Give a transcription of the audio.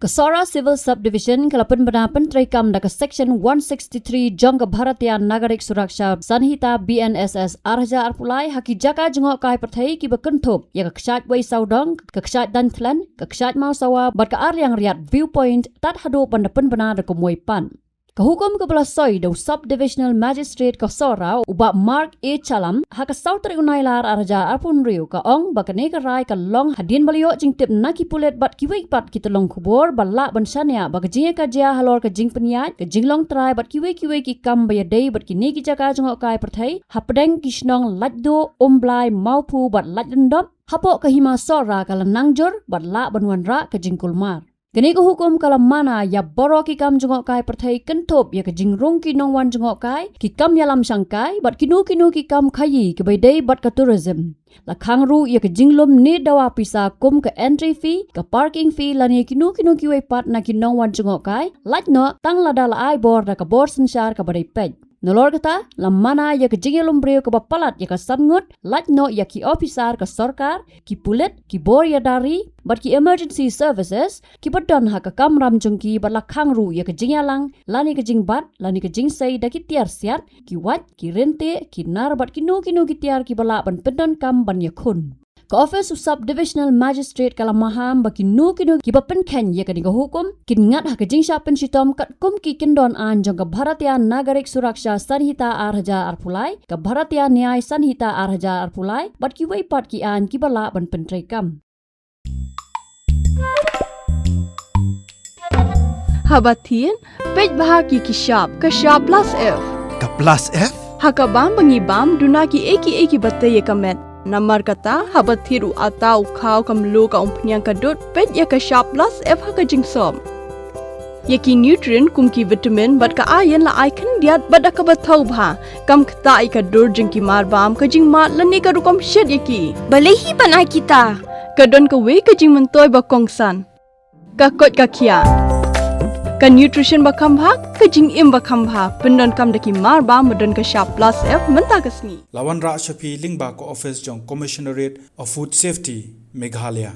Kasora Civil Subdivision kalapan bana pentrikam da Section 163 jong Bharatiya Nagarik Suraksha Sanhita BNSS arja arpulai haki jaka jengok kai perthai ki bekenthop ya kaksat Weisawdong kaksat Daiñthlen kaksat Mawsawa bat ka Arliang Riat viewpoint tat hado pandapan bana da komoi pan. Hukum kepala soi do subdivisional magistrate Kasora ubak Mark A Chalam haka sautri unailar arja arpun riu ka ong bakane ka rai ka long hadin balio jing tip naki pulet bat kiwei pat kita long kubor balak bansanya bak jing ka jia halor ka jing peniat ka jing long trai bat kiwei ki kam bayadei bat kini ki jaka jengok kai perthai hapdeng kisnong lajdo omblai maupu bat lajdendop hapok ka hima sora ka lanangjur bat lak banwanra ka jing Klumar. Kini ko hukum kalau mana ya boro ki kam jengok kai perthai kentop ya ke jingrung ki nongwan jengok kai ki kam yalam sangkai bat kinu ki kam khayi ke baidai bat ka tourism la khangru ya ke jinglom ne dawa pisa kum ke entry fee ke parking fee lani kinu ki wei pat na ki nongwan jengok kai lajno tang la dal ai bor da ka bor sensar ka badai pej nolor kata lamana ya ke jingelom breu ke bapalat ya ka samngut lajno ya ki officer ka sarkar ki pulet ki bor ya dari bat ki emergency services ki badon ha ka kamram jungki bat la khangru ya ke jingyalang lani ke jingbat lani ke jingsai da ki tiar siat ki wat ki rente ki nar bat kinu ki tiar ki bala ban pendon kam ban ya khun. Ka Office of Subdivisional Magistrate kala maham baki nu ki bapen ken ye kani ka hukum kin ngat ha ka jingsha pen sitom kat kum ki kindon an jong ka Bharatiya Nagarik Suraksha Sanhita arja arpulai ka Bharatiya Nyay Sanhita arja arpulai bat ki wei pat ki an ki bala ban pentrikam. Habatin pej bahagi ki sharp plus F ka plus F hakabam bangi bam duna ki eki batte ye kamet Namar kata habat thiru atau kau kamlu ka umpnyang kadut pet ya ka sharp plus F ha ka jingsom. Yaki nutrient kum ki vitamin bat ka iron la icon diat bat ka bathau bha kam khata I ka dur jing ki mar bam ka jing mat lani ka rukom shed yaki. Balehi panai kita. Ka don ka we ka jing mentoy ba kongsan. Ka kot ka kia. Ka nutrition ba khambha ka jing im ba khambha pendon kam daki mar ba madon ka sharp plus F menta kasni lawan ra shapi lingba ko office jong commissionerate of food safety Meghalaya